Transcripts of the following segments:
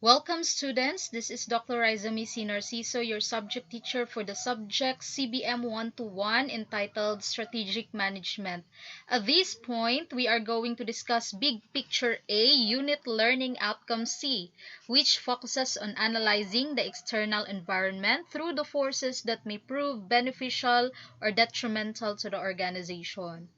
Welcome students, this is Dr. Narciso, your subject teacher for the subject CBM 121 entitled Strategic Management. At this point, we are going to discuss Big Picture A, Unit Learning Outcome C, which focuses on analyzing the external environment through the forces that may prove beneficial or detrimental to the organization.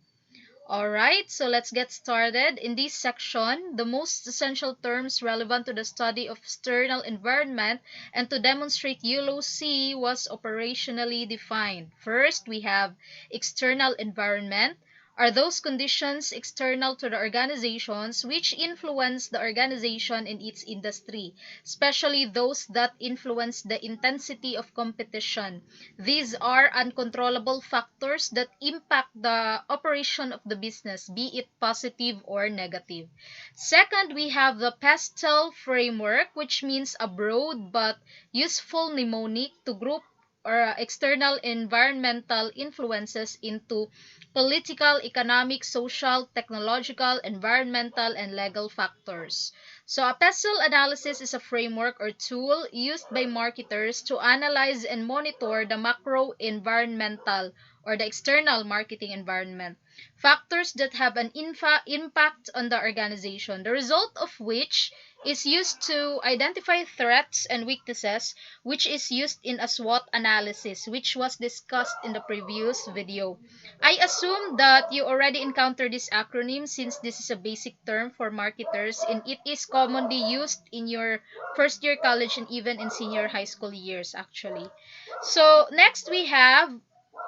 Alright, so let's get started. In this section, the most essential terms relevant to the study of external environment and to demonstrate Ulo C was operationally defined. First, we have external environment are those conditions external to the organizations which influence the organization in its industry, especially those that influence the intensity of competition. These are uncontrollable factors that impact the operation of the business, be it positive or negative. Second, we have the Pestle framework, which means a broad but useful mnemonic to group or external environmental influences into political, economic, social, technological, environmental, and legal factors. So a Pestle analysis is a framework or tool used by marketers to analyze and monitor the macro environmental or the external marketing environment, factors that have an impact on the organization, the result of which is used to identify threats and weaknesses, which is used in a SWOT analysis, which was discussed in the previous video. I assume that you already encountered this acronym since this is a basic term for marketers and it is commonly used in your first year college and even in senior high school years actually. So next we have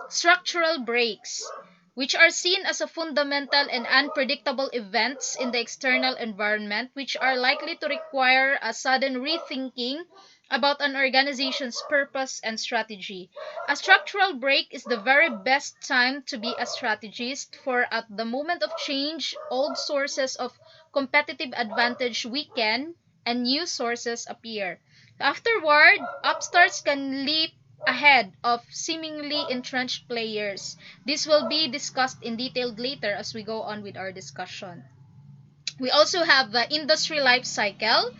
structural breaks, which are seen as a fundamental and unpredictable events in the external environment which are likely to require a sudden rethinking about an organization's purpose and strategy. A structural break is the very best time to be a strategist, for at the moment of change, old sources of competitive advantage weaken and new sources appear. Afterward, upstarts can leap ahead of seemingly entrenched players. This will be discussed in detail later as we go on with our discussion. We also have the industry life cycle,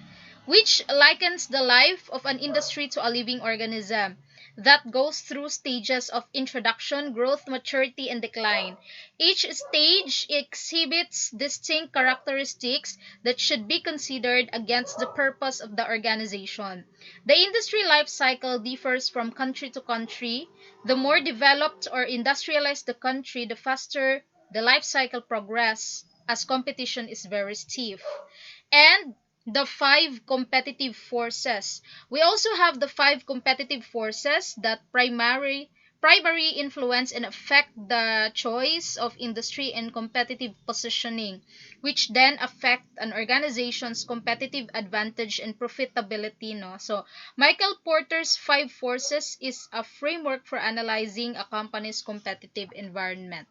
which likens the life of an industry to a living organism that goes through stages of introduction, growth, maturity, and decline. Each stage exhibits distinct characteristics that should be considered against the purpose of the organization. The industry life cycle differs from country to country. The more developed or industrialized the country, the faster the life cycle progress, as competition is very stiff. And the five competitive forces. We also have the five competitive forces that primary influence and affect the choice of industry and competitive positioning, which then affect an organization's competitive advantage and profitability. No? So Michael Porter's five forces is a framework for analyzing a company's competitive environment.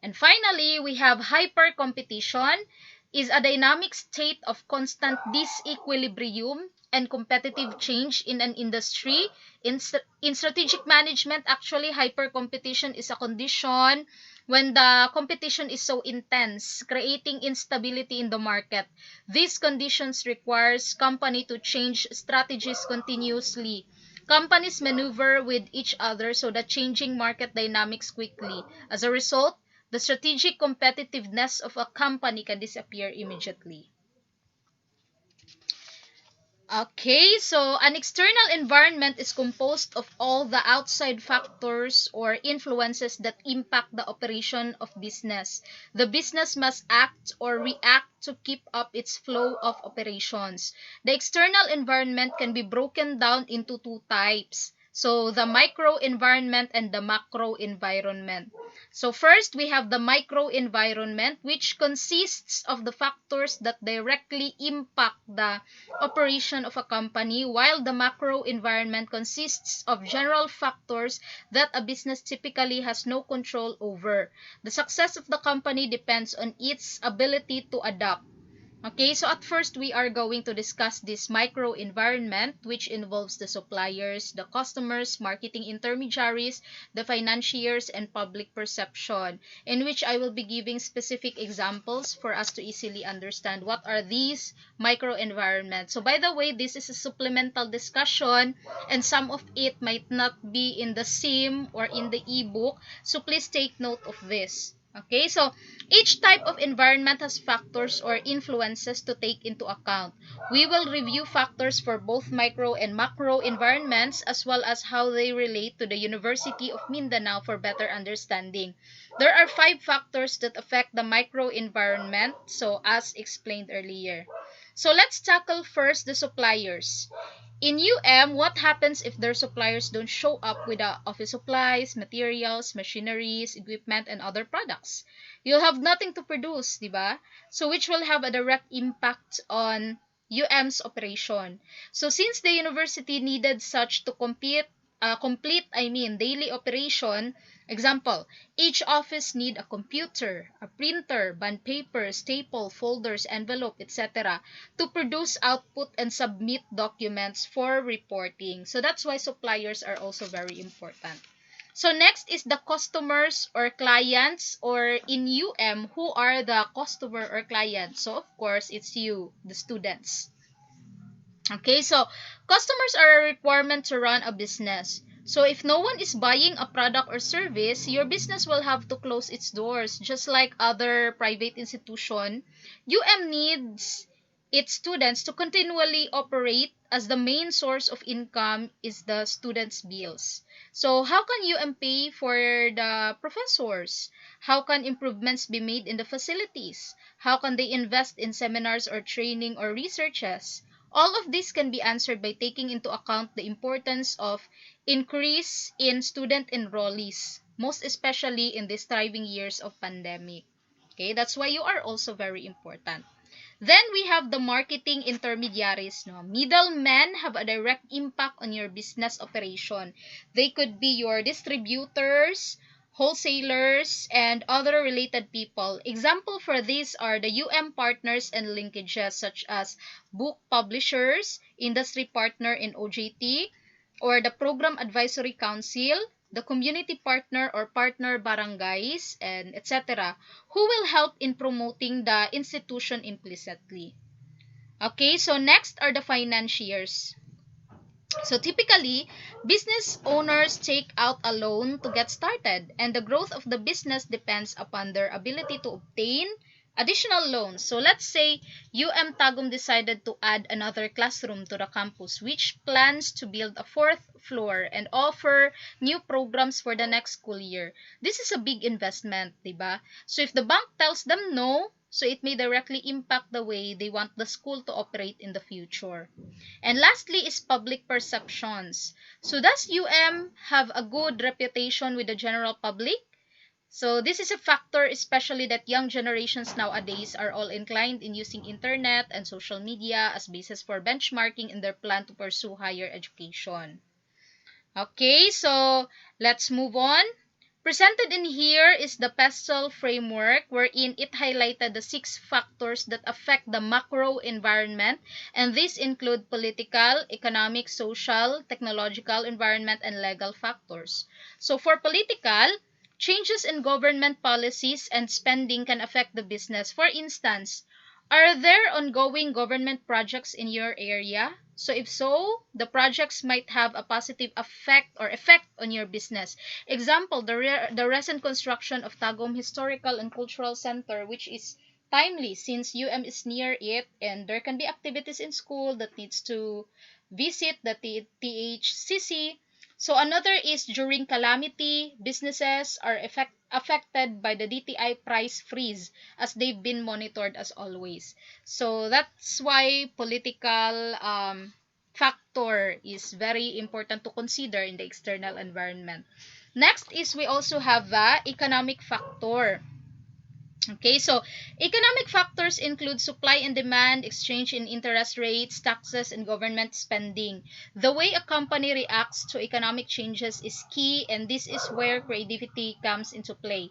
And finally, we have hyper-competition is a dynamic state of constant disequilibrium and competitive change in an industry. In strategic management, actually, hyper-competition is a condition when the competition is so intense, creating instability in the market. These conditions requires company to change strategies continuously. Companies maneuver with each other so that changing market dynamics quickly. As a result, the strategic competitiveness of a company can disappear immediately. Okay, so an external environment is composed of all the outside factors or influences that impact the operation of business. The business must act or react to keep up its flow of operations. The external environment can be broken down into two types. So the micro environment and the macro environment. So first, we have the microenvironment, which consists of the factors that directly impact the operation of a company, while the macro environment consists of general factors that a business typically has no control over. The success of the company depends on its ability to adapt. Okay, so at first we are going to discuss this micro environment, which involves the suppliers, the customers, marketing intermediaries, the financiers, and public perception, in which I will be giving specific examples for us to easily understand what are these micro environments. So by the way, this is a supplemental discussion, and some of it might not be in the sim or in the ebook, so please take note of this. Okay, so each type of environment has factors or influences to take into account. We will review factors for both micro and macro environments as well as how they relate to the University of Mindanao for better understanding. There are 5 factors that affect the micro environment, so as explained earlier. So let's tackle first the suppliers. In what happens if their suppliers don't show up with the office supplies, materials, machineries, equipment, and other products? You'll have nothing to produce, di ba? So which will have a direct impact on UM's operation. So since the university needed such to complete, daily operation, example, each office need a computer, a printer, bond paper, staple, folders, envelope, etc. to produce output and submit documents for reporting. So that's why suppliers are also very important. So next is the customers or clients, or in who are the customer or client? So of course, it's you, the students. Okay, so customers are a requirement to run a business. So if no one is buying a product or service, your business will have to close its doors. Just like other private institution, needs its students to continually operate, as the main source of income is the students' bills. So how can pay for the professors? How can improvements be made in the facilities? How can they invest in seminars or training or researches? All of this can be answered by taking into account the importance of increase in student enrollees, most especially in these thriving years of pandemic. Okay, that's why you are also very important. Then we have the marketing intermediaries. No? Middlemen have a direct impact on your business operation. They could be your distributors, wholesalers, and other related people. Example for these are the partners and linkages such as book publishers, industry partner in OJT, or the program advisory council, the community partner or partner barangays, and etc., who will help in promoting the institution implicitly. Okay, so next are the financiers. So typically, business owners take out a loan to get started, and the growth of the business depends upon their ability to obtain additional loans. So let's say Tagum decided to add another classroom to the campus, which plans to build a 4th floor and offer new programs for the next school year. This is a big investment, diba? So if the bank tells them no, so it may directly impact the way they want the school to operate in the future. And lastly is public perceptions. So does have a good reputation with the general public? So this is a factor, especially that young generations nowadays are all inclined in using internet and social media as basis for benchmarking in their plan to pursue higher education. Okay, so let's move on. Presented in here is the Pestle framework, wherein it highlighted the 6 factors that affect the macro environment, and these include political, economic, social, technological, environment, and legal factors. So for political, changes in government policies and spending can affect the business. For instance, are there ongoing government projects in your area? So if so, the projects might have a positive effect on your business. Example, the recent construction of Tagum Historical and Cultural Center, which is timely since is near it, and there can be activities in school that needs to visit the THCC. So another is during calamity, businesses are affected by the DTI price freeze, as they've been monitored as always. So that's why political factor is very important to consider in the external environment. Next is we also have the economic factor. Okay, so economic factors include supply and demand, exchange in interest rates, taxes, and government spending. The way a company reacts to economic changes is key, and this is where creativity comes into play.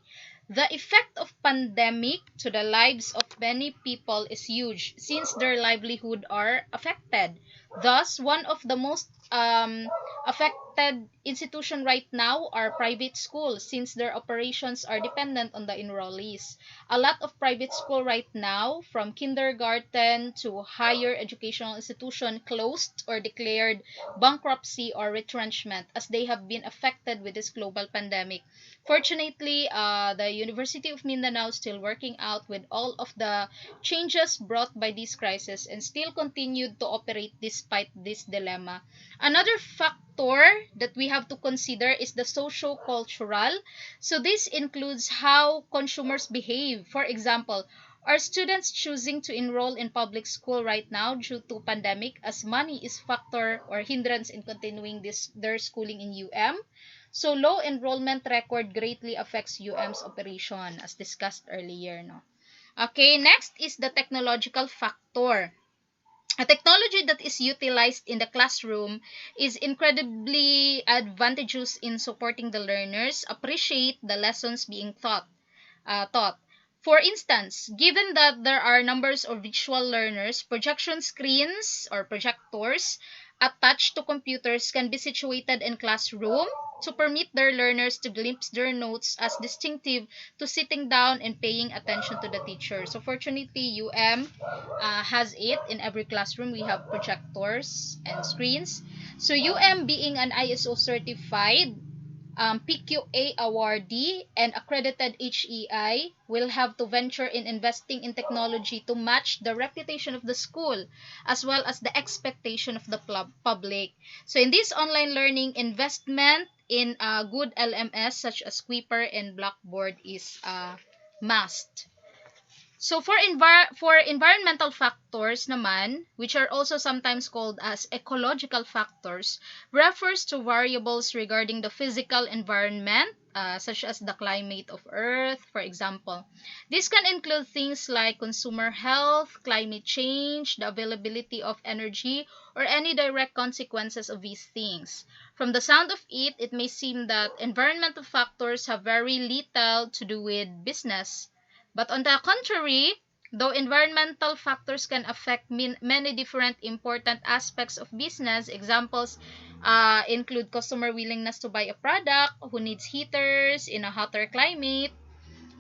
The effect of pandemic to the lives of many people is huge since their livelihood are affected. Thus, one of the most affected institution right now are private schools since their operations are dependent on the enrollees. A lot of private school right now, from kindergarten to higher educational institution, closed or declared bankruptcy or retrenchment as they have been affected with this global pandemic. Fortunately, the University of Mindanao is still working out with all of the changes brought by this crisis and still continued to operate despite this dilemma. Another factor that we have to consider is the socio-cultural. So this includes how consumers behave. For example, are students choosing to enroll in public school right now due to pandemic as money is factor or hindrance in continuing their schooling in UM? So low enrollment record greatly affects UM's operation as discussed earlier, no. Okay, next is the technological factor. A technology that is utilized in the classroom is incredibly advantageous in supporting the learners appreciate the lessons being taught. For instance, given that there are numbers of visual learners, projection screens or projectors attached to computers can be situated in classroom to permit their learners to glimpse their notes as distinctive to sitting down and paying attention to the teacher. So fortunately, UM has it in every classroom. We have projectors and screens. So UM being an ISO certified PQA awardee and accredited HEI will have to venture in investing in technology to match the reputation of the school as well as the expectation of the public. So in this online learning, investment in a good LMS such as Squeeper and Blackboard is a must. So for environmental factors naman, which are also sometimes called as ecological factors, refers to variables regarding the physical environment, such as the climate of Earth, for example. This can include things like consumer health, climate change, the availability of energy, or any direct consequences of these things. From the sound of it, it may seem that environmental factors have very little to do with business. But on the contrary, though environmental factors can affect many different important aspects of business, examples include customer willingness to buy a product, who needs heaters in a hotter climate,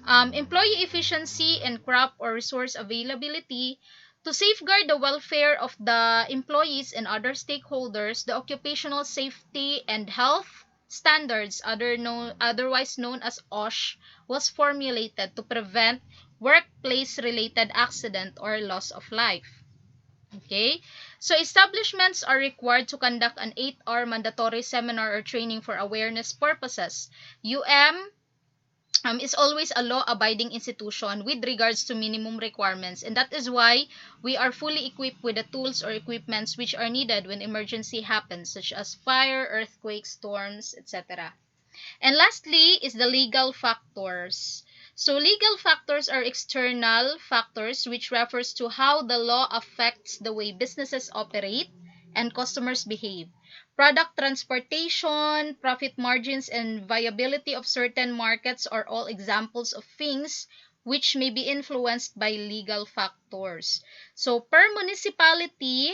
employee efficiency and crop or resource availability. To safeguard the welfare of the employees and other stakeholders, the occupational safety and health standards, otherwise known as OSH, was formulated to prevent workplace-related accident or loss of life. Okay? So establishments are required to conduct an 8-hour mandatory seminar or training for awareness purposes. UM is always a law-abiding institution with regards to minimum requirements, and that is why we are fully equipped with the tools or equipments which are needed when emergency happens, such as fire, earthquakes, storms, etc. And lastly is the legal factors. So legal factors are external factors which refers to how the law affects the way businesses operate and customers behave. Product transportation, profit margins, and viability of certain markets are all examples of things which may be influenced by legal factors. So per municipality,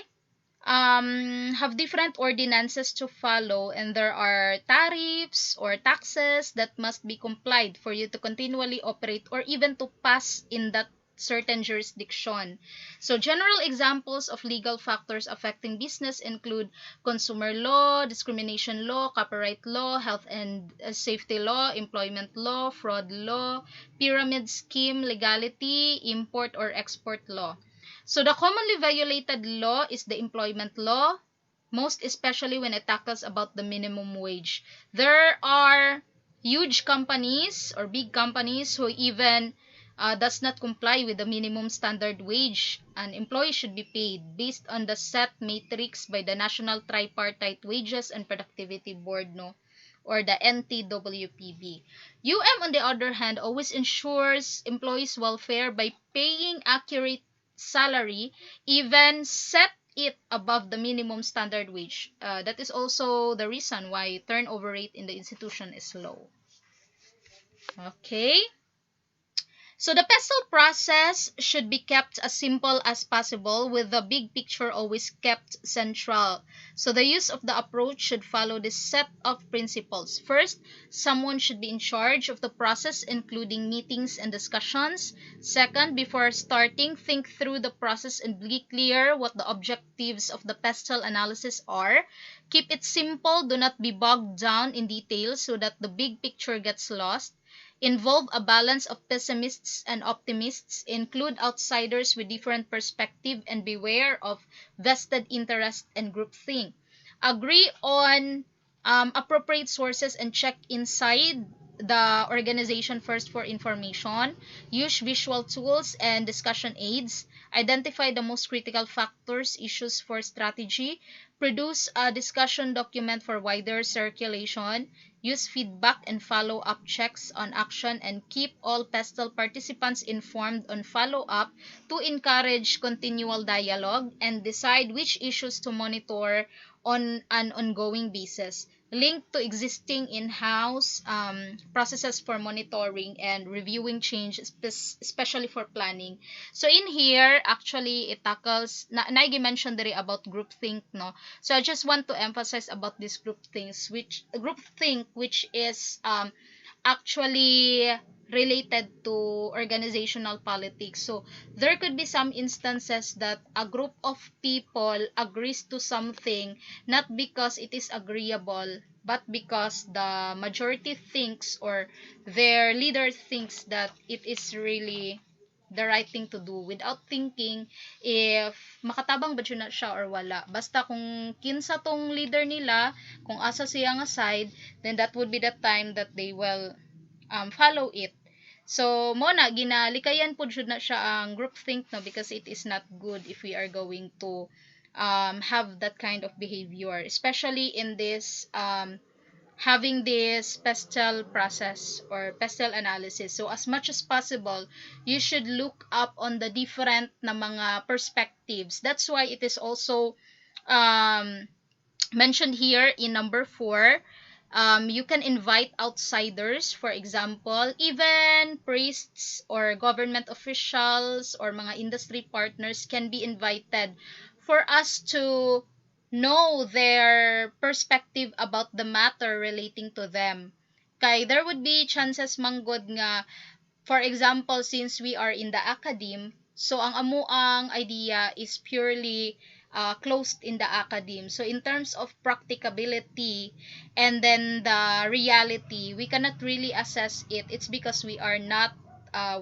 have different ordinances to follow, and there are tariffs or taxes that must be complied for you to continually operate or even to pass in that certain jurisdiction. So general examples of legal factors affecting business include consumer law, discrimination law, copyright law, health and safety law, employment law, fraud law, pyramid scheme legality, import or export law. So the commonly violated law is the employment law, most especially when it tackles about the minimum wage. There are huge companies or big companies who even does not comply with the minimum standard wage. An employee should be paid based on the set matrix by the National Tripartite Wages and Productivity Board, no, or the NTWPB. On the other hand, always ensures employees' welfare by paying accurate salary, even set it above the minimum standard wage. That is also the reason why turnover rate in the institution is low. Okay. So the pestle process should be kept as simple as possible, with the big picture always kept central. So the use of the approach should follow this set of principles. First, someone should be in charge of the process, including meetings and discussions. Second, before starting, think through the process and be clear what the objectives of the pestle analysis are. Keep it simple, do not be bogged down in details so that the big picture gets lost. Involve a balance of pessimists and optimists, include outsiders with different perspective, and beware of vested interest and groupthink. Agree on appropriate sources and check inside the organization first for information. Use visual tools and discussion aids. Identify the most critical factors, issues for strategy. Produce a discussion document for wider circulation. Use feedback and follow-up checks on action, and keep all Pestle participants informed on follow-up to encourage continual dialogue, and decide which issues to monitor on an ongoing basis. Link to existing in-house processes for monitoring and reviewing change, especially for planning. So in here, actually, it tackles, Naigi mentioned there about groupthink, no? So I just want to emphasize about this groupthink, which is actually related to organizational politics. So there could be some instances that a group of people agrees to something not because it is agreeable, but because the majority thinks, or their leader thinks, that it is really the right thing to do, without thinking if makatabang ba na siya or wala. Basta kung kinsa tong leader nila, kung asa siya nga side, then that would be the time that they will follow it. So mo na ginalikayan pud jud na siya ang groupthink, no, because it is not good if we are going to have that kind of behavior, especially in this having this pestle process or pestle analysis. So as much as possible, you should look up on the different na mga perspectives. That's why it is also um mentioned here in number 4. You can invite outsiders, for example, even priests or government officials or mga industry partners can be invited for us to know their perspective about the matter relating to them. Kay there would be chances manggod nga, for example, since we are in the academe, so ang amuang idea is purely closed in the academe. So in terms of practicability and then the reality, we cannot really assess it. It's because we are not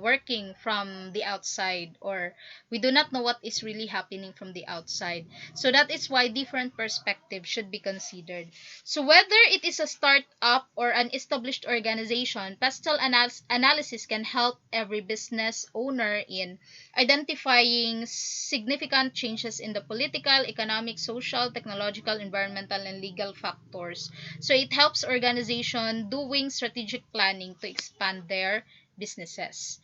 working from the outside, or we do not know what is really happening from the outside. So that is why different perspectives should be considered. So whether it is a startup or an established organization, pestle analysis can help every business owner in identifying significant changes in the political, economic, social, technological, environmental, and legal factors. So it helps organization doing strategic planning to expand their businesses.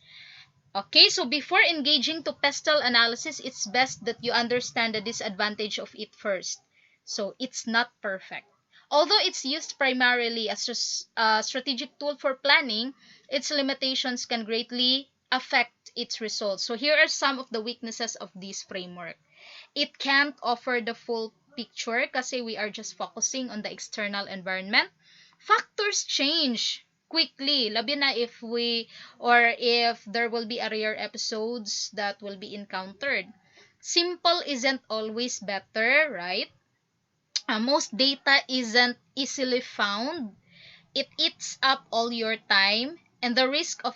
Okay, so before engaging to pestle analysis, it's best that you understand the disadvantage of it first. So it's not perfect. Although it's used primarily as a strategic tool for planning, its limitations can greatly affect its results. So here are some of the weaknesses of this framework. It can't offer the full picture kasi we are just focusing on the external environment. Factors change quickly, labi na if we, or if there will be a rare episodes that will be encountered. Simple isn't always better, right? Most data isn't easily found. It eats up all your time, and there is a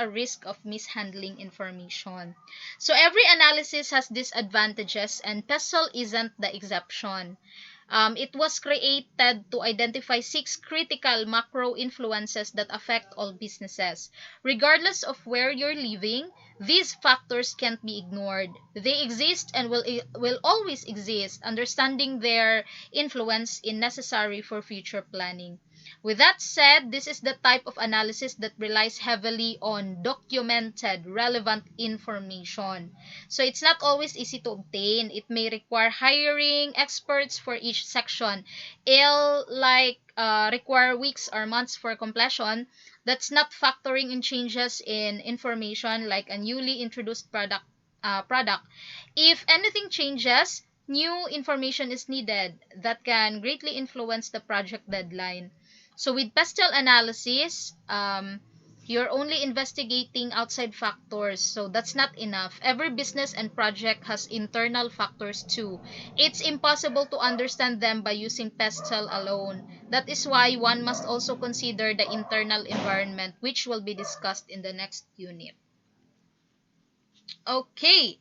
risk of mishandling information. So every analysis has disadvantages, and Pestle isn't the exception. It was created to identify 6 critical macro influences that affect all businesses. Regardless of where you're living, these factors can't be ignored. They exist and will always exist. Understanding their influence is necessary for future planning. With that said, this is the type of analysis that relies heavily on documented, relevant information. So it's not always easy to obtain. It may require hiring experts for each section. It'll require weeks or months for completion. That's not factoring in changes in information like a newly introduced product. If anything changes, new information is needed that can greatly influence the project deadline. So with Pestle analysis, you're only investigating outside factors, so that's not enough. Every business and project has internal factors too. It's impossible to understand them by using Pestle alone. That is why one must also consider the internal environment, which will be discussed in the next unit. Okay,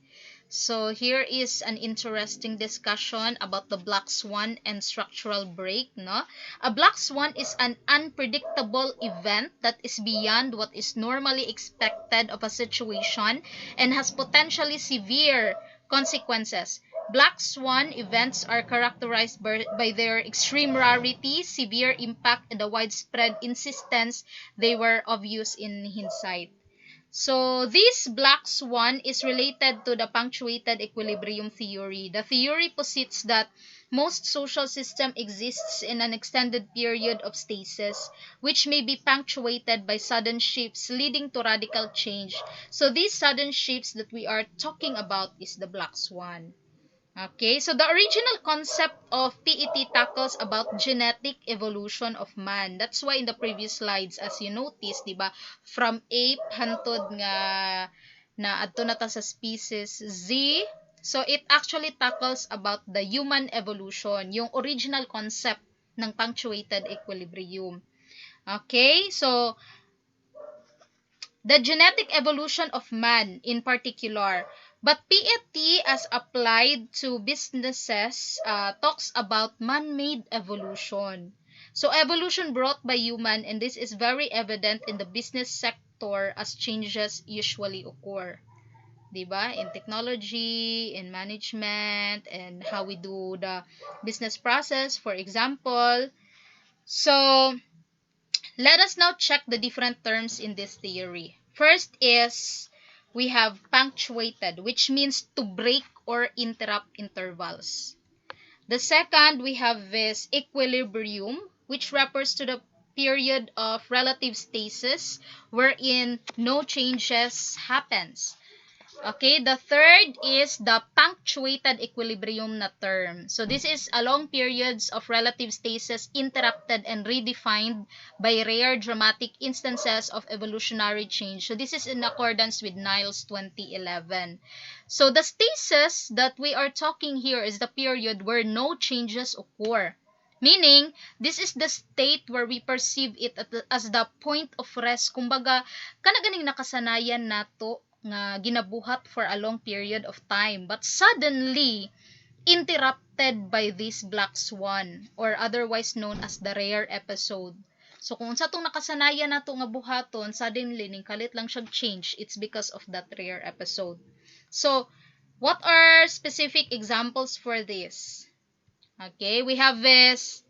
so here is an interesting discussion about the black swan and structural break. No, a black swan is an unpredictable event that is beyond what is normally expected of a situation and has potentially severe consequences. Black swan events are characterized by their extreme rarity, severe impact, and the widespread insistence they were of use in hindsight. So this black swan is related to the punctuated equilibrium theory. The theory posits that most social system exists in an extended period of stasis, which may be punctuated by sudden shifts leading to radical change. So these sudden shifts that we are talking about is the black swan. Okay, so the original concept of PET tackles about genetic evolution of man. That's why in the previous slides, as you notice, di ba, from ape hantod nga na adto na ta sa species Z. So it actually tackles about the human evolution, yung original concept ng punctuated equilibrium. Okay, so the genetic evolution of man in particular. But PET, as applied to businesses, talks about man-made evolution. So evolution brought by human, and this is very evident in the business sector as changes usually occur. Diba? In technology, in management, and how we do the business process, for example. So let us now check the different terms in this theory. First is we have punctuated, which means to break or interrupt intervals. The second we have is equilibrium, which refers to the period of relative stasis wherein no changes happens. Okay, the third is the punctuated equilibrium na term. So this is a long periods of relative stasis interrupted and redefined by rare dramatic instances of evolutionary change. So this is in accordance with Niles 2011. So the stasis that we are talking here is the period where no changes occur. Meaning, this is the state where we perceive it as the point of rest. Kumbaga, kana ganing nakasanayan nato nga ginabuhat for a long period of time, but suddenly interrupted by this black swan, or otherwise known as the rare episode. So kung sa tong nakasanayan nato nga buhaton, suddenly ning kalit lang siyang change, it's because of that rare episode. So what are specific examples for this? Okay, we have this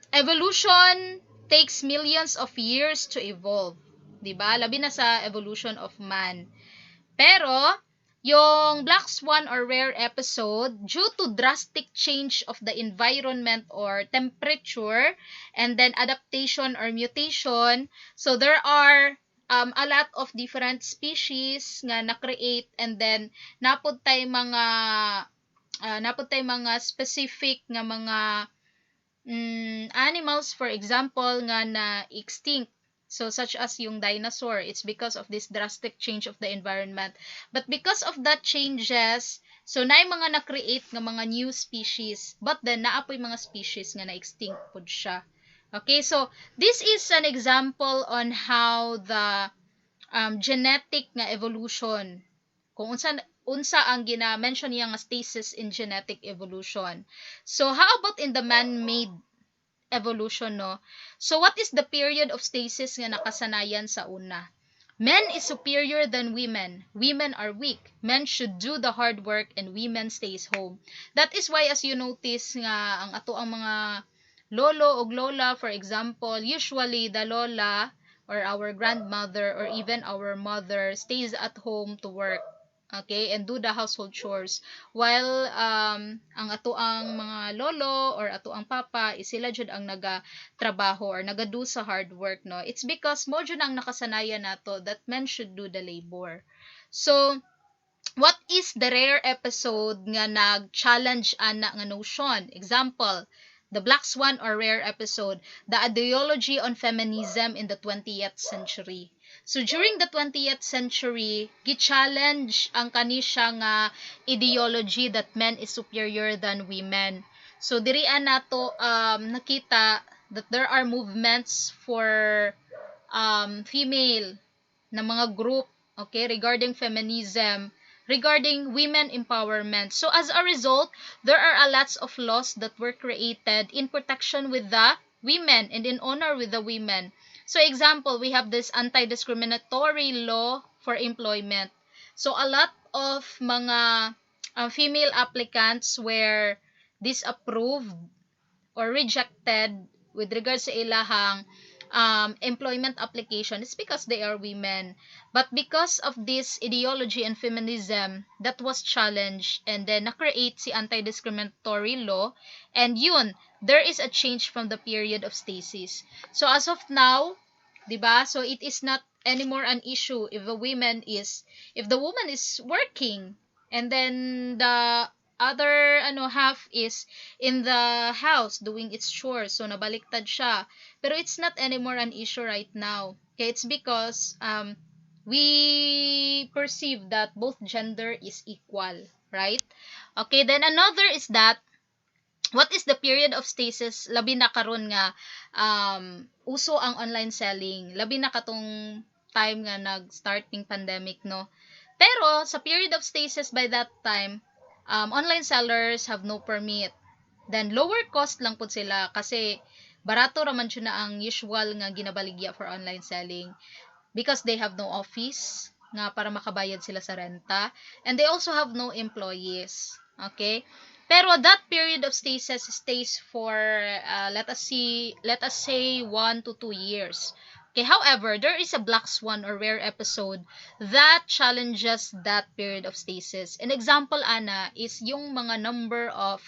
evolution takes millions of years to evolve. 'Di ba? Labi na sa evolution of man. Pero yung black swan or rare episode, due to drastic change of the environment or temperature, and then adaptation or mutation, so there are a lot of different species nga na-create, and then napod tay mga specific nga mga animals, for example, nga na extinct. So such as yung dinosaur, it's because of this drastic change of the environment. But because of that changes, so naay mga na-create nga mga new species, but then naapoy mga species nga na-extinct pud siya. Okay, so this is an example on how the genetic nga evolution, kung unsa ang gina-mention niya nga stasis in genetic evolution. So how about in the man-made evolution, no? So what is the period of stasis nga nakasanayan sa una? Men is superior than women. Women are weak. Men should do the hard work and women stays home. That is why, as you notice nga ang ato ang mga lolo o lola, for example, usually the lola or our grandmother or even our mother stays at home to work. okay, and do the household chores, while ang ato ang mga lolo or ato ang papa is sila jud ang naga trabaho or nagado sa hard work, no. It's because mo jud ang nakasanayan nato that men should do the labor. So what is the rare episode nga nag-challenge ana nga notion? Example, the Black Swan or rare episode, the ideology on feminism in the 20th century. So during the 20th century, gi-challenge ang kanisya nga ideology that men is superior than women. So diri nato nakita that there are movements for female na mga group, okay, regarding feminism, regarding women empowerment. So as a result, there are a lots of laws that were created in protection with the women and in honor with the women. So example, we have this anti-discriminatory law for employment. So a lot of mga female applicants were disapproved or rejected with regards sa ilahang employment application. It's because they are women. But because of this ideology and feminism that was challenged, and then na-create si anti-discriminatory law, and yun, there is a change from the period of stasis. So as of now, 'di ba? So it is not anymore an issue if the woman is working, and then the other half is in the house doing its chores, so nabaliktad siya. Pero it's not anymore an issue right now. Okay, it's because we perceive that both gender is equal, right? Okay, then another is that what is the period of stasis labi na karon nga uso ang online selling, labi na katong time nga nag-start ning pandemic, no. Pero sa period of stasis by that time, online sellers have no permit, then lower cost lang pud sila kasi barato raman siya na ang usual nga ginabaligya for online selling, because they have no office nga para makabayad sila sa renta, and they also have no employees, okay. Pero that period of stasis stays for let us say 1 to 2 years. Okay, however, there is a black swan or rare episode that challenges that period of stasis. An example ana is yung mga number of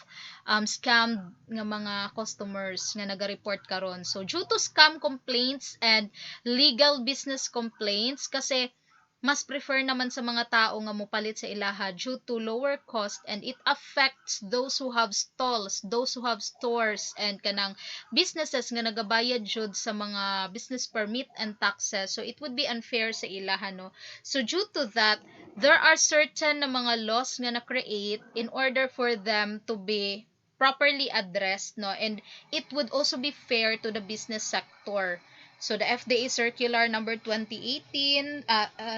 scam nga mga customers nga naga-report karon. So due to scam complaints and legal business complaints, kasi mas prefer naman sa mga tao nga mopalit sa ilaha due to lower cost, and it affects those who have stalls, those who have stores, and kanang businesses nga nagabayad jud sa mga business permit and taxes. So it would be unfair sa ilaha, no. So due to that, there are certain na mga laws nga na-create in order for them to be properly addressed, no, and it would also be fair to the business sector. So the FDA Circular number 2018,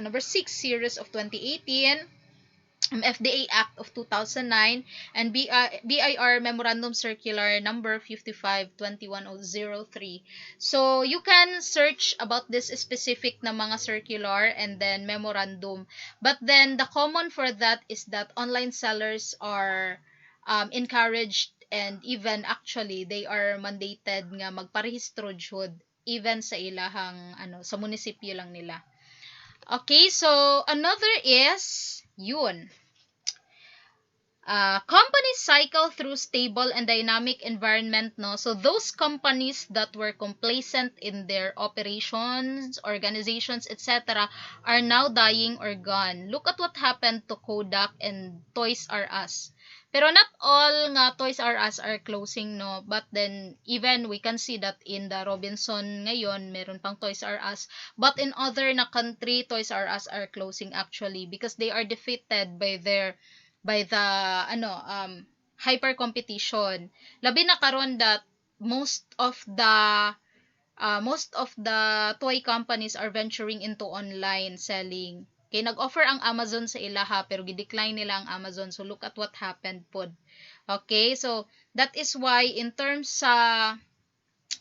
number 6 series of 2018, FDA Act of 2009, and BIR Memorandum Circular number 55-21003. So you can search about this specific na mga circular and then memorandum. But then the common for that is that online sellers are encouraged, and even actually they are mandated nga magparehistro jud even sa ilahang sa munisipyo lang nila. Okay, so another is yun. Companies cycle through stable and dynamic environment, no. So those companies that were complacent in their operations, organizations, etc., are now dying or gone. Look at what happened to Kodak and Toys R Us. Pero not all nga Toys R Us are closing, no. But then even we can see that in the Robinson ngayon meron pang Toys R Us, but in other na country Toys R Us are closing actually because they are defeated by the hyper competition. Labi na karon that most of the toy companies are venturing into online selling. Kay nag-offer ang Amazon sa ilaha pero gidecline nila ang Amazon. So look at what happened pod. Okay, so that is why in terms sa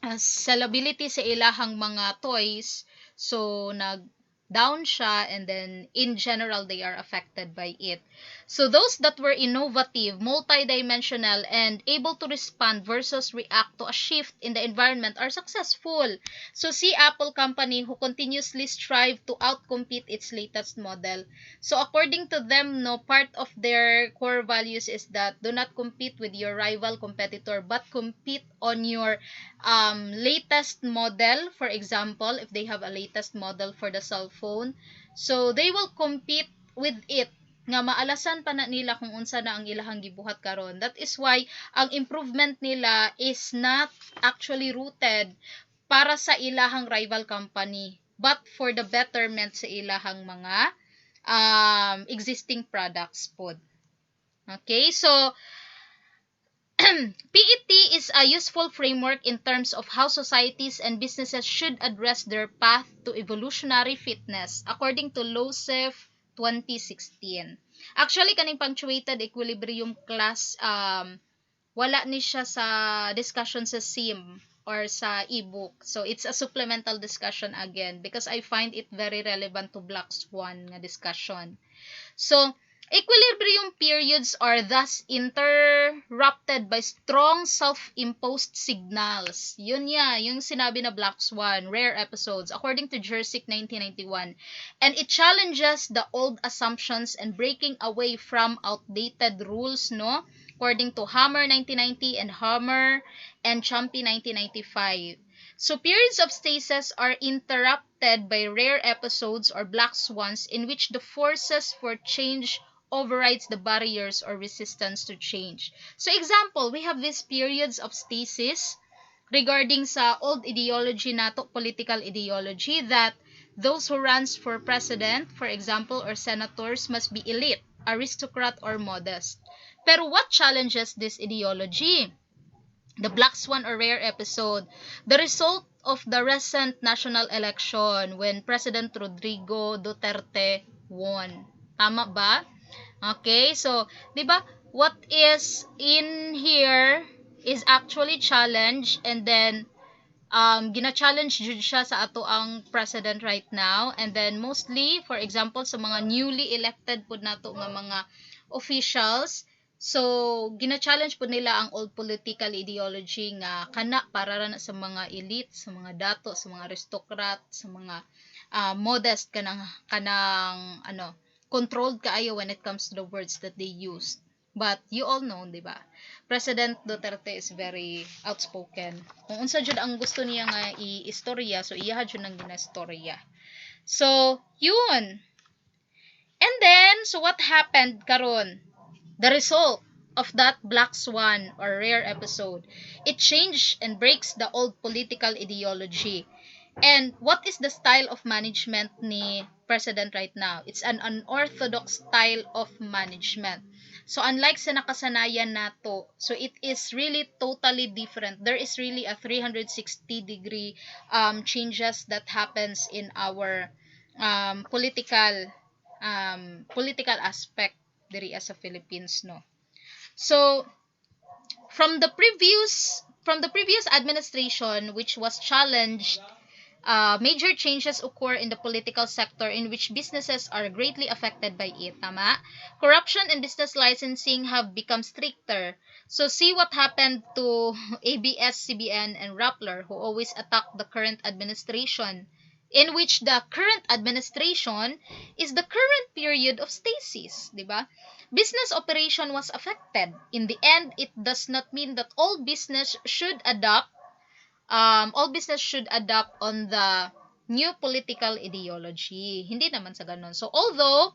sellability sa ilahang mga toys, so nag down siya, and then in general they are affected by it. So those that were innovative, multidimensional, and able to respond versus react to a shift in the environment are successful. So see Apple company who continuously strive to outcompete its latest model. So according to them, no, part of their core values is that do not compete with your rival competitor, but compete on your latest model. For example, if they have a latest model for the cell phone, so they will compete with it nga maalasan pa na nila kung unsa na ang ilahang gibuhat karon. That is why ang improvement nila is not actually rooted para sa ilahang rival company, but for the betterment sa ilahang mga existing products pod. Okay, so PET is a useful framework in terms of how societies and businesses should address their path to evolutionary fitness, according to Ulo C 2016. Actually, kaning punctuated equilibrium class, wala ni siya sa discussion sa SIM or sa ebook. So, it's a supplemental discussion again because I find it very relevant to Black Swan nga discussion. So, equilibrium periods are thus interrupted by strong self-imposed signals. Yun yung sinabi na Black Swan, rare episodes, according to Jersic 1991. And it challenges the old assumptions and breaking away from outdated rules, no? According to Hammer 1990 and Hammer and Champy 1995. So periods of stasis are interrupted by rare episodes or black swans in which the forces for change overrides the barriers or resistance to change. So example, we have these periods of stasis regarding sa old ideology nato, political ideology, that those who runs for president, for example, or senators must be elite, aristocrat, or modest. Pero what challenges this ideology? The black swan or rare episode, the result of the recent national election when President Rodrigo Duterte won. Tama ba? Okay, so, di ba, what is in here is actually challenge, and then gina-challenge jud siya sa ato ang president right now, and then mostly for example sa mga newly elected pud nato nga mga officials. So gina-challenge pud nila ang old political ideology nga kana para ra na sa mga elite, sa mga dato, sa mga aristocrat, sa mga modest kanang controlled kaayo when it comes to the words that they use. But you all know, di ba? President Duterte is very outspoken. Kung unsa jud ang gusto niya nga i-istorya, so iya jud nang ginastorya. So, yun. And then, so what happened karon? The result of that black swan or rare episode, it changed and breaks the old political ideology. And what is the style of management ni president right now? It's an unorthodox style of management. So unlike sa nakasanayan nato, so it is really totally different. There is really a 360-degree changes that happens in our political aspect diri as a Philippines, no. So from the previous administration, which was challenged, major changes occur in the political sector in which businesses are greatly affected by it. Tama? Corruption and business licensing have become stricter. So see what happened to ABS-CBN and Rappler, who always attack the current administration, in which the current administration is the current period of stasis, di ba? Business operation was affected. In the end, it does not mean that all business should adopt on the new political ideology. Hindi naman sa ganon. So although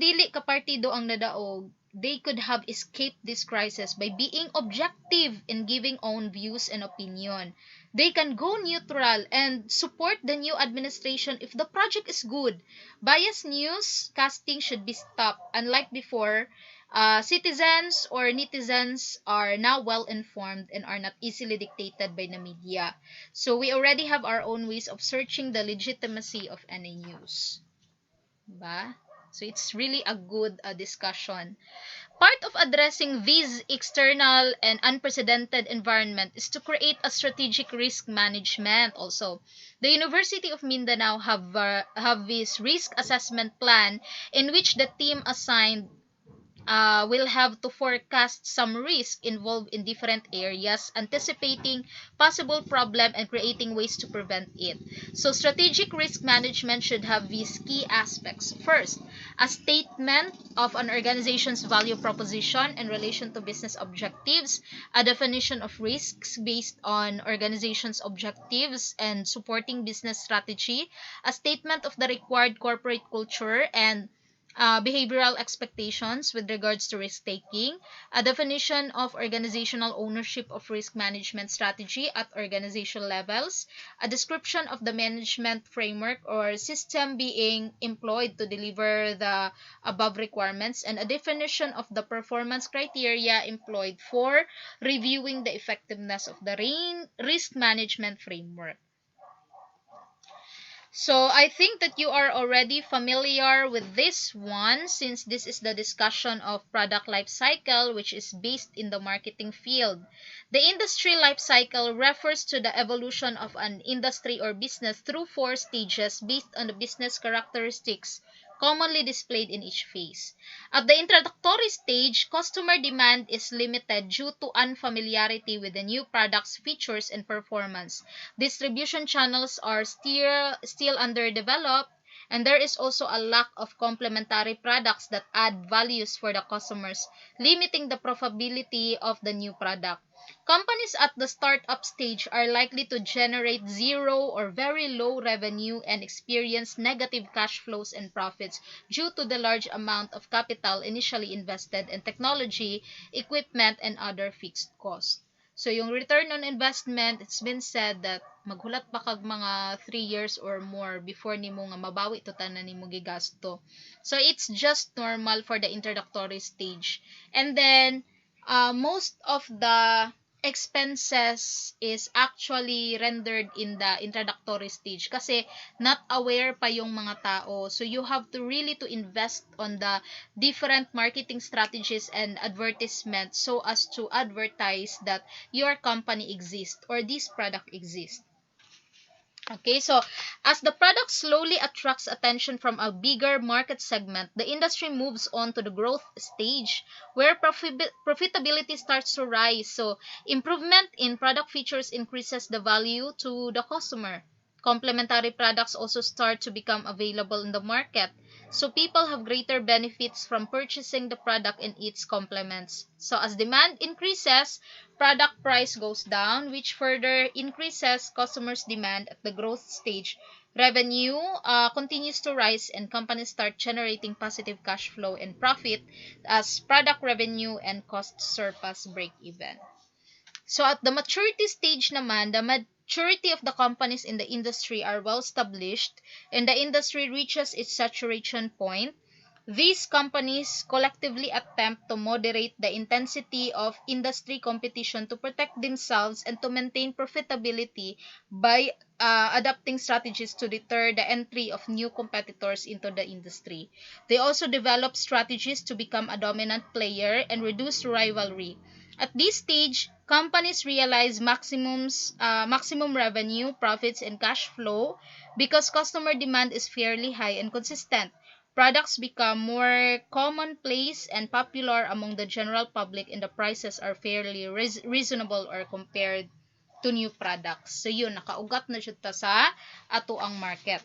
dili ka partido ang nadaog, they could have escaped this crisis by being objective in giving own views and opinion. They can go neutral and support the new administration if the project is good. Biased news casting should be stopped. Unlike before, citizens or netizens are now well informed and are not easily dictated by the media. So we already have our own ways of searching the legitimacy of any news. Ba? So it's really a good discussion. Part of addressing this external and unprecedented environment is to create a strategic risk management also. The University of Mindanao have this risk assessment plan in which the team assigned will have to forecast some risk involved in different areas, anticipating possible problem and creating ways to prevent it. So strategic risk management should have these key aspects. First, a statement of an organization's value proposition in relation to business objectives, a definition of risks based on organization's objectives and supporting business strategy, a statement of the required corporate culture and behavioral expectations with regards to risk taking, a definition of organizational ownership of risk management strategy at organizational levels, a description of the management framework or system being employed to deliver the above requirements, and a definition of the performance criteria employed for reviewing the effectiveness of the risk management framework. So I think that you are already familiar with this one since this is the discussion of product life cycle, which is based in the marketing field. The industry life cycle refers to the evolution of an industry or business through four stages based on the business characteristics commonly displayed in each phase. At the introductory stage, customer demand is limited due to unfamiliarity with the new product's features and performance. Distribution channels are still underdeveloped, and there is also a lack of complementary products that add values for the customers, limiting the profitability of the new product. Companies at the startup stage are likely to generate zero or very low revenue and experience negative cash flows and profits due to the large amount of capital initially invested in technology, equipment, and other fixed costs. So, yung return on investment, it's been said that maghulat pa kag mga 3 years or more before nimo nga mabawi to tanan nimo gigasto. So, it's just normal for the introductory stage. And then, most of the expenses is actually rendered in the introductory stage kasi not aware pa yung mga tao. So, you have to really to invest on the different marketing strategies and advertisements so as to advertise that your company exists or this product exists. Okay, so as the product slowly attracts attention from a bigger market segment, the industry moves on to the growth stage where profitability starts to rise. So improvement in product features increases the value to the customer. Complementary products also start to become available in the market. So people have greater benefits from purchasing the product and its complements. So as demand increases, product price goes down, which further increases customers' demand at the growth stage. Revenue continues to rise and companies start generating positive cash flow and profit as product revenue and cost surpass break even. So at the maturity stage naman, the maturity of the companies in the industry are well established and the industry reaches its saturation point. These companies collectively attempt to moderate the intensity of industry competition to protect themselves and to maintain profitability by adopting strategies to deter the entry of new competitors into the industry. They also develop strategies to become a dominant player and reduce rivalry. At this stage, companies realize maximum revenue, profits, and cash flow because customer demand is fairly high and consistent. Products become more commonplace and popular among the general public and the prices are fairly reasonable or compared to new products. So yun, nakaugat na siya ta sa ato ang market.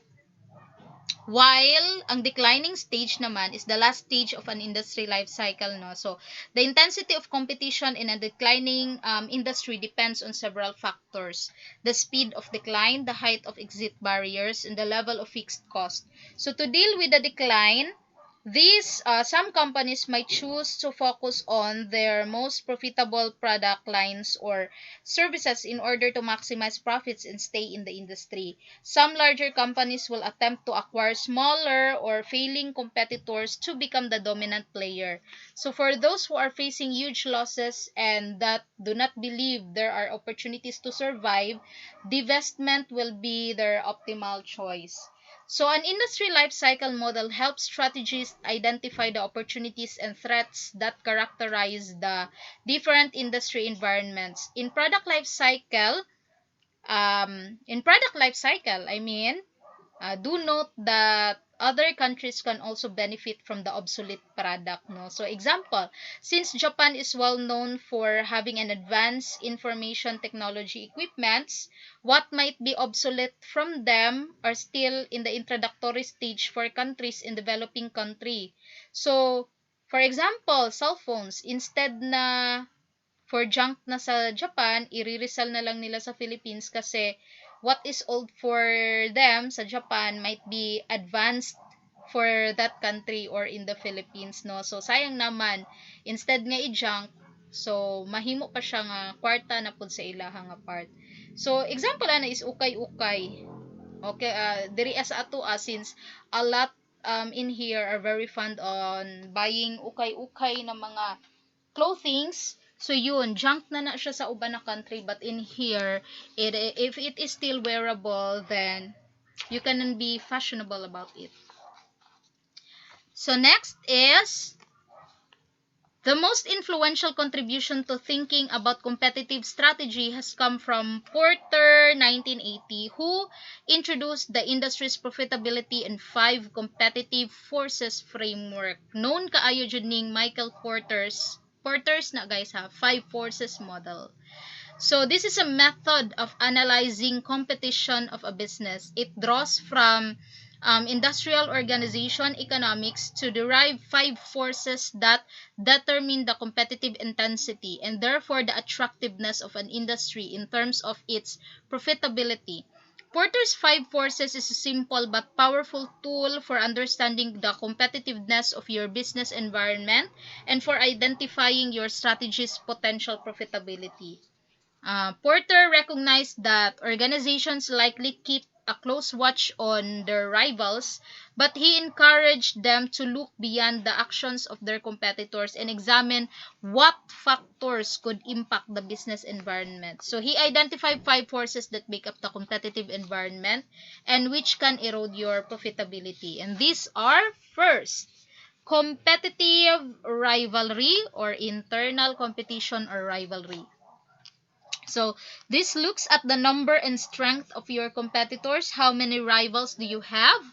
While ang declining stage naman is the last stage of an industry life cycle, no? So the intensity of competition in a declining industry depends on several factors: the speed of decline, the height of exit barriers, and the level of fixed cost. So to deal with the decline, these some companies might choose to focus on their most profitable product lines or services in order to maximize profits and stay in the industry. Some larger companies will attempt to acquire smaller or failing competitors to become the dominant player. So for those who are facing huge losses and that do not believe there are opportunities to survive, divestment will be their optimal choice. So an industry life cycle model helps strategists identify the opportunities and threats that characterize the different industry environments. In product life cycle, I mean, do note that other countries can also benefit from the obsolete product, no? So example, since Japan is well known for having an advanced information technology equipments, what might be obsolete from them are still in the introductory stage for countries in developing country. So for example, cell phones, instead na for junk na sa Japan, i-resell na lang nila sa Philippines kasi what is old for them sa Japan might be advanced for that country or in the Philippines, no? So sayang naman, instead nga i-junk, so mahimo pa siya nga kwarta na pud sa ilahang nga part. So example ana is ukay-ukay. Okay, diri as ato since a lot in here are very fond on buying ukay-ukay na mga clothings. So yun, junk na siya sa uban na country, but in here, if it is still wearable, then you can be fashionable about it. So next is the most influential contribution to thinking about competitive strategy has come from Porter 1980, who introduced the industry's profitability and 5 competitive forces framework. Known kaayo jud ning Michael Porter's na guys ha, 5 forces model. So this is a method of analyzing competition of a business. It draws from industrial organization economics to derive 5 forces that determine the competitive intensity and therefore the attractiveness of an industry in terms of its profitability. Porter's 5 forces is a simple but powerful tool for understanding the competitiveness of your business environment and for identifying your strategy's potential profitability. Porter recognized that organizations likely keep a close watch on their rivals, but he encouraged them to look beyond the actions of their competitors and examine what factors could impact the business environment. So he identified 5 forces that make up the competitive environment and which can erode your profitability. And these are: first, competitive rivalry or internal competition or rivalry. So this looks at the number and strength of your competitors. How many rivals do you have?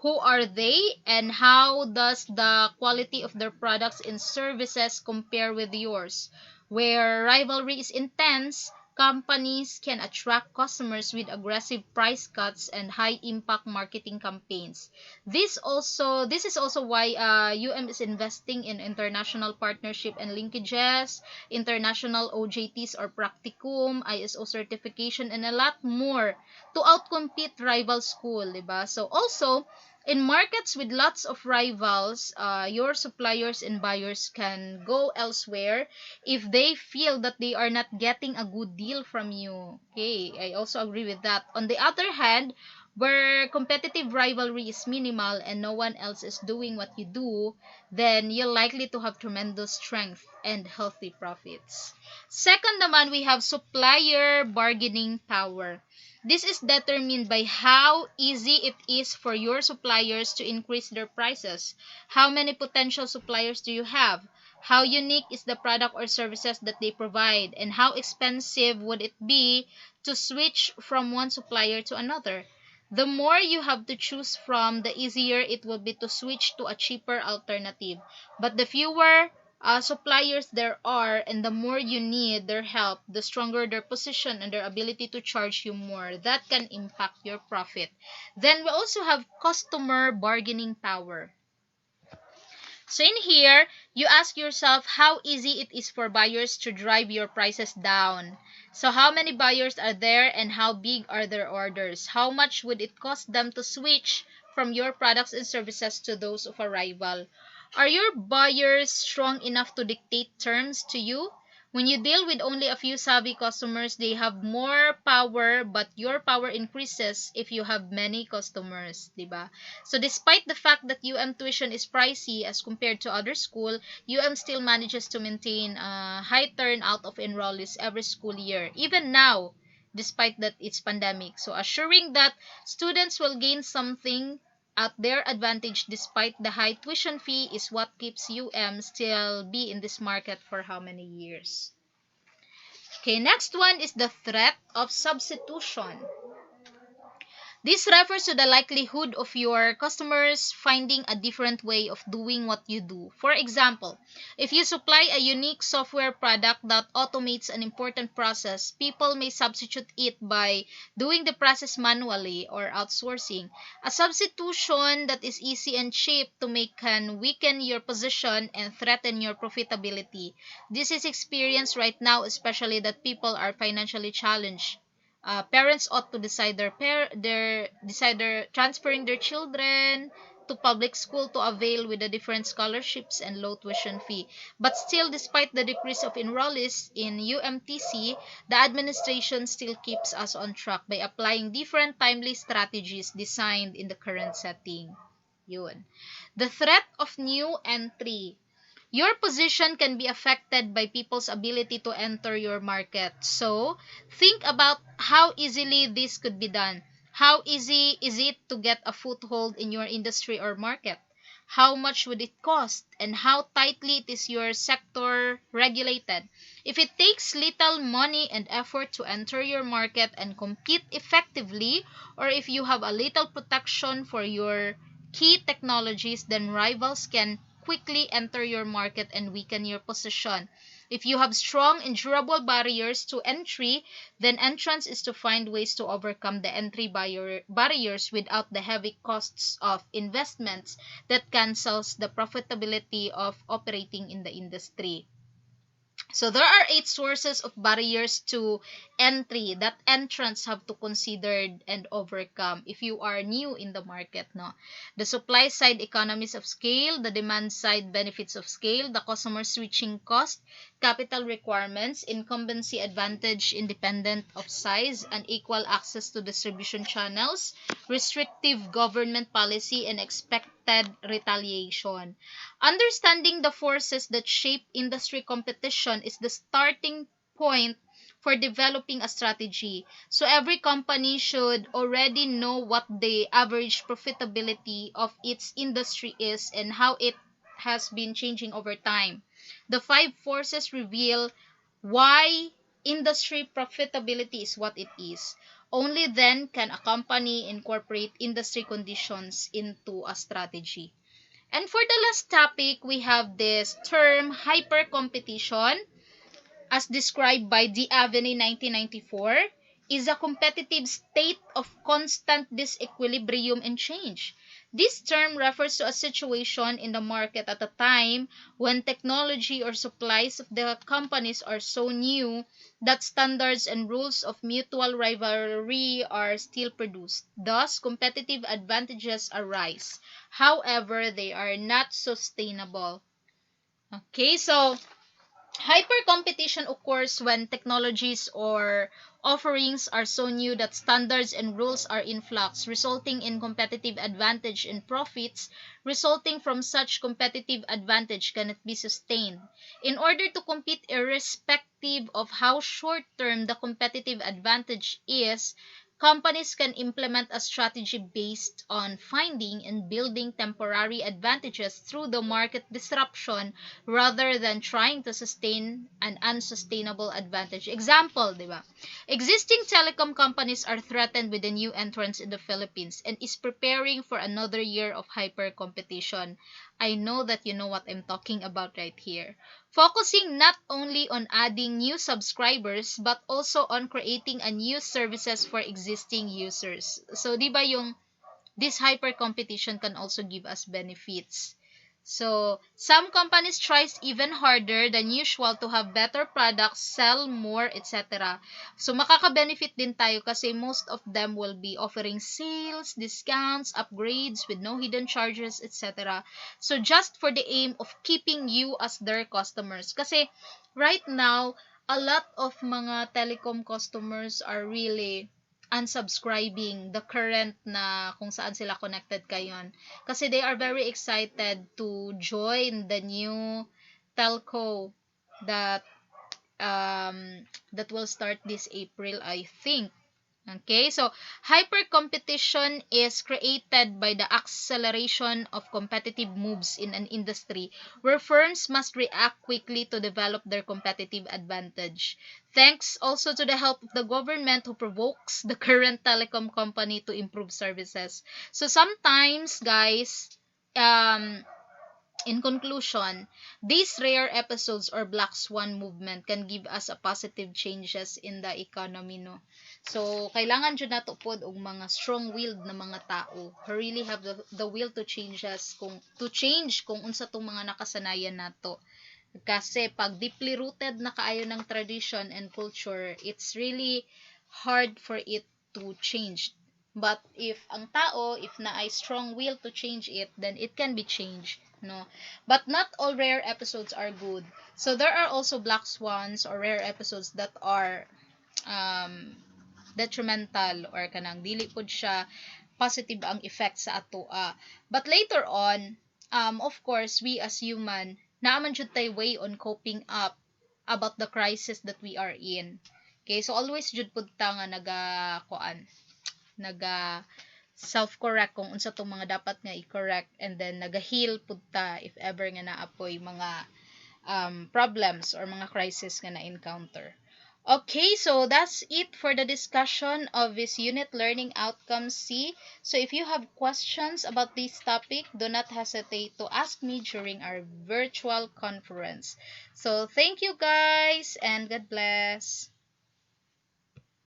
Who are they? And how does the quality of their products and services compare with yours? Where rivalry is intense, companies can attract customers with aggressive price cuts and high impact marketing campaigns. This is also why UM is investing in international partnership and linkages, international OJTs or practicum, ISO certification, and a lot more to outcompete rival school, diba? So also, in markets with lots of rivals, your suppliers and buyers can go elsewhere if they feel that they are not getting a good deal from you. Okay, I also agree with that. On the other hand, where competitive rivalry is minimal and no one else is doing what you do, then you're likely to have tremendous strength and healthy profits. Second naman, we have supplier bargaining power. This is determined by how easy it is for your suppliers to increase their prices. How many potential suppliers do you have? How unique is the product or services that they provide? And how expensive would it be to switch from one supplier to another? The more you have to choose from, the easier it will be to switch to a cheaper alternative. But the fewer suppliers there are and the more you need their help, the stronger their position and their ability to charge you more. That can impact your profit. Then we also have customer bargaining power. So in here, you ask yourself how easy it is for buyers to drive your prices down. So how many buyers are there and how big are their orders? How much would it cost them to switch from your products and services to those of a rival? Are your buyers strong enough to dictate terms to you? When you deal with only a few savvy customers, they have more power, but your power increases if you have many customers, diba? So despite the fact that UM tuition is pricey as compared to other school, UM still manages to maintain a high turnout of enrollees every school year, even now, despite that it's pandemic. So assuring that students will gain something at their advantage despite the high tuition fee is what keeps UM still be in this market for how many years. Okay, next one is the threat of substitution. This refers to the likelihood of your customers finding a different way of doing what you do. For example, if you supply a unique software product that automates an important process, people may substitute it by doing the process manually or outsourcing. A substitution that is easy and cheap to make can weaken your position and threaten your profitability. This is experienced right now, especially that people are financially challenged. Parents ought to decide their transferring their children to public school to avail with the different scholarships and low tuition fee. But still, despite the decrease of enrollees in UMTC, the administration still keeps us on track by applying different timely strategies designed in the current setting. Yun. The threat of new entry. Your position can be affected by people's ability to enter your market. So, think about how easily this could be done. How easy is it to get a foothold in your industry or market? How much would it cost? And how tightly it is your sector regulated? If it takes little money and effort to enter your market and compete effectively, or if you have a little protection for your key technologies, then rivals can quickly enter your market and weaken your position. If you have strong and durable barriers to entry, then entrance is to find ways to overcome the entry barriers without the heavy costs of investments that cancels the profitability of operating in the industry. So there are 8 sources of barriers to entry that entrants have to consider and overcome if you are new in the market. No, the supply side economies of scale, the demand side benefits of scale, the customer switching cost, capital requirements, incumbency advantage independent of size, and equal access to distribution channels, restrictive government policy, and expected retaliation. Understanding the forces that shape industry competition is the starting point for developing a strategy. So every company should already know what the average profitability of its industry is and how it has been changing over time. The 5 forces reveal why industry profitability is what it is. Only then can a company incorporate industry conditions into a strategy. And for the last topic, we have this term hypercompetition, as described by D'Aveny 1994, is a competitive state of constant disequilibrium and change. This term refers to a situation in the market at a time when technology or supplies of the companies are so new that standards and rules of mutual rivalry are still produced. Thus, competitive advantages arise. However, they are not sustainable. Okay, so hyper competition occurs when technologies or offerings are so new that standards and rules are in flux, resulting in competitive advantage and profits resulting from such competitive advantage cannot be sustained. In order to compete irrespective of how short-term the competitive advantage is, companies can implement a strategy based on finding and building temporary advantages through the market disruption rather than trying to sustain an unsustainable advantage. Example, di ba? Existing telecom companies are threatened with a new entrance in the Philippines and is preparing for another year of hyper competition. I know that you know what I'm talking about right here. Focusing not only on adding new subscribers but also on creating a new services for existing users. So, di ba yung this hyper competition can also give us benefits. So, some companies tries even harder than usual to have better products, sell more, etc. So, makaka-benefit din tayo kasi most of them will be offering sales, discounts, upgrades with no hidden charges, etc. So, just for the aim of keeping you as their customers. Kasi, right now, a lot of mga telecom customers are really unsubscribing the current na kung saan sila connected kayon kasi they are very excited to join the new telco that that will start this April, I think. Okay, so hyper-competition is created by the acceleration of competitive moves in an industry where firms must react quickly to develop their competitive advantage. Thanks also to the help of the government who provokes the current telecom company to improve services. So sometimes, guys, um, in conclusion, these rare episodes or black swan movement can give us a positive changes in the economy, no. So kailangan jud nato pod og mga strong-willed na mga tao who really have the will to change kung unsa tong mga nakasanayan nato. Kasi pag deeply rooted na kaayo ng tradition and culture, it's really hard for it to change. But if ang tao, if na ay strong will to change it, then it can be changed, no? But not all rare episodes are good. So there are also black swans or rare episodes that are um detrimental or kanang dili pod siya positive ang effect sa atoa. But later on, of course, we as human, naaman jud tay way on coping up about the crisis that we are in. Okay, so always jud pud ta nga naga self-correct kung unsa tong mga dapat nga i-correct, and then naga-heal pud ta if ever nga naapoy mga problems or mga crisis nga na-encounter. Okay, so that's it for the discussion of this unit learning outcome C. So if you have questions about this topic, do not hesitate to ask me during our virtual conference. So thank you guys and God bless.